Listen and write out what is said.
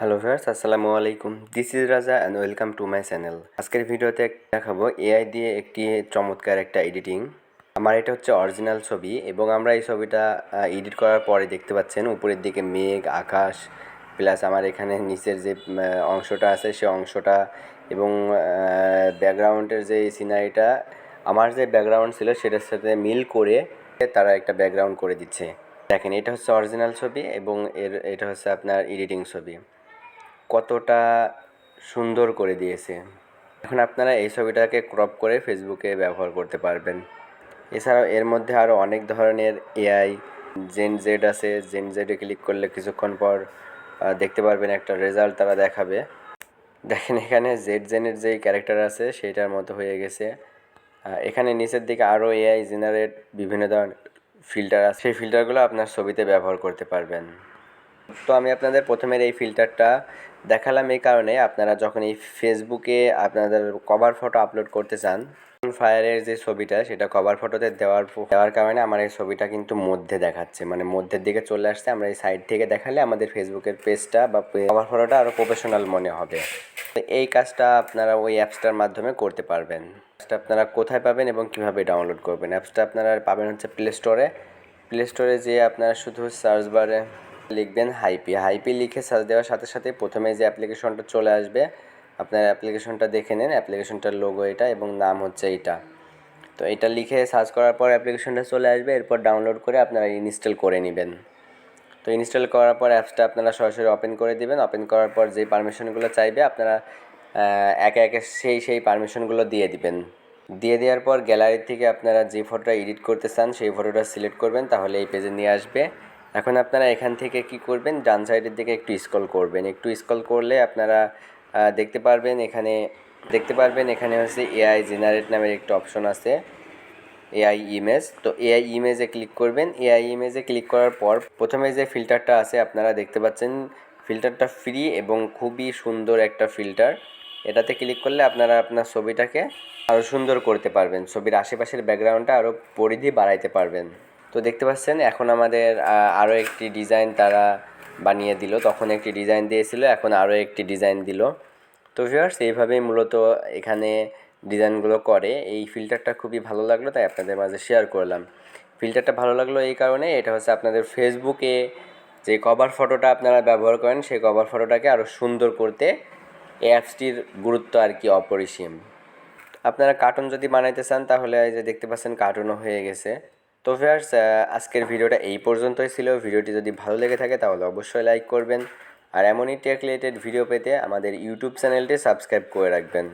Hello viewers, আসসালামু আলাইকুম। This is রাজা and welcome to my channel. আজকের ভিডিওতে দেখাবো এআই দিয়ে একটি চমৎকার একটা এডিটিং। আমার এটা হচ্ছে অরিজিনাল ছবি এবং আমরা এই ছবিটা এডিট করার পরে দেখতে পাচ্ছেন উপরের দিকে মেঘ, আকাশ, প্লাস আমার এখানে নিচের যে অংশটা আছে সে অংশটা এবং ব্যাকগ্রাউন্ডের যে সিনারিটা আমার যে ব্যাকগ্রাউন্ড ছিল সেটার সাথে মিল করে তারা একটা ব্যাকগ্রাউন্ড করে দিচ্ছে। দেখেন, এটা হচ্ছে অরিজিনাল ছবি এবং এটা হচ্ছে আপনার এডিটিং ছবি। কতটা সুন্দর করে দিয়েছে। এখন আপনারা এই ছবিটাকে ক্রপ করে ফেসবুকে ব্যবহার করতে পারবেন। এছাড়াও এর মধ্যে আরও অনেক ধরনের এআই জেন জেড আছে। জেন জেডে ক্লিক করলে কিছুক্ষণ পর দেখতে পারবেন একটা রেজাল্ট তারা দেখাবে। দেখেন, এখানে জেড জেনের যেই ক্যারেক্টার আছে সেইটার মতো হয়ে গেছে। এখানে নিচের দিকে আরও এআই জেনারেট বিভিন্ন ধরনের ফিল্টার আছে, সেই ফিল্টারগুলো আপনার ছবিতে ব্যবহার করতে পারবেন। তো আমি আপনাদের প্রথমের এই ফিল্টারটা দেখালাম এই কারণে, আপনারা যখন এই ফেসবুকে আপনাদের কভার ফটো আপলোড করতে চান, ফায়ারের যে ছবিটা সেটা কভার ফটোতে দেওয়ার কারণে আমার এই ছবিটা কিন্তু মধ্যে দেখাচ্ছে, মানে মধ্যের দিকে চলে আসছে। আমরা এই সাইড থেকে দেখালে আমাদের ফেসবুকের পেজটা বা কভার ফটোটা আরও প্রফেশনাল মনে হবে। এই কাজটা আপনারা ওই অ্যাপসটার মাধ্যমে করতে পারবেন। অ্যাপসটা আপনারা কোথায় পাবেন এবং কীভাবে ডাউনলোড করবেন? অ্যাপসটা আপনারা পাবেন হচ্ছে প্লে স্টোরে যেয়ে আপনারা শুধু সার্চ বারে লিখবেন হাইপি লিখে সার্চ দেওয়ার সাথে সাথে প্রথমে যে অ্যাপ্লিকেশনটা চলে আসবে, আপনার অ্যাপ্লিকেশনটা দেখে নেন। অ্যাপ্লিকেশনটার লোগো এটা এবং নাম হচ্ছে এইটা। তো এটা লিখে সার্চ করার পর অ্যাপ্লিকেশনটা চলে আসবে, এরপর ডাউনলোড করে আপনারা ইনস্টল করে নেবেন। তো ইনস্টল করার পর অ্যাপসটা আপনারা সরাসরি ওপেন করে দেবেন। ওপেন করার পর যেই পারমিশনগুলো চাইবে আপনারা একে একে সেই পারমিশনগুলো দিয়ে দিবেন। দিয়ে দেওয়ার পর গ্যালারি থেকে আপনারা যে ফটোটা এডিট করতে চান সেই ফটোটা সিলেক্ট করবেন, তাহলে এই পেজে নিয়ে আসবে। এখন আপনারা এখান থেকে কি করবেন, ডান সাইডের দিকে একটু স্ক্রল করবেন। একটু স্ক্রল করলে আপনারা দেখতে পারবেন এখানে হচ্ছে এআই জেনারেট নামের একটা অপশন আছে, এআই ইমেজ। তো এআই ইমেজে ক্লিক করবেন। এআই ইমেজে ক্লিক করার পর প্রথমে যে ফিল্টারটা আছে আপনারা দেখতে পাচ্ছেন, ফিল্টারটা ফ্রি এবং খুবই সুন্দর একটা ফিল্টার। এটাতে ক্লিক করলে আপনারা আপনার ছবিটাকে আরও সুন্দর করতে পারবেন, ছবির আশেপাশের ব্যাকগ্রাউন্ডটা আরও পরিধি বাড়াইতে পারবেন। তো দেখতে পাচ্ছেন এখন আমাদের আরও একটি ডিজাইন তারা বানিয়ে দিল। তখন একটি ডিজাইন দিয়েছিল, এখন আরও একটি ডিজাইন দিল। তো ভিউয়ার্স, এইভাবেই মূলত এখানে ডিজাইনগুলো করে। এই ফিল্টারটা খুবই ভালো লাগলো, তাই আপনাদের মাঝে শেয়ার করলাম। ফিল্টারটা ভালো লাগলো এই কারণে, এটা হচ্ছে আপনাদের ফেসবুকে যে কভার ফটোটা আপনারা ব্যবহার করেন সেই কভার ফটোটাকে আরও সুন্দর করতে এই অ্যাপসটির গুরুত্ব আর কি অপরিসীম। আপনারা কার্টুন যদি বানাইতে চান তাহলে এই যে দেখতে পাচ্ছেন কার্টুনও হয়ে গেছে। তো ভিউয়ার্স, আজকের ভিডিওটা এই পর্যন্তই ছিল। ভিডিওটি যদি ভালো লেগে থাকে তাহলে অবশ্যই লাইক করবেন আর এমনই টেক রিলেটেড ভিডিও পেতে আমাদের ইউটিউব চ্যানেলটি সাবস্ক্রাইব করে রাখবেন।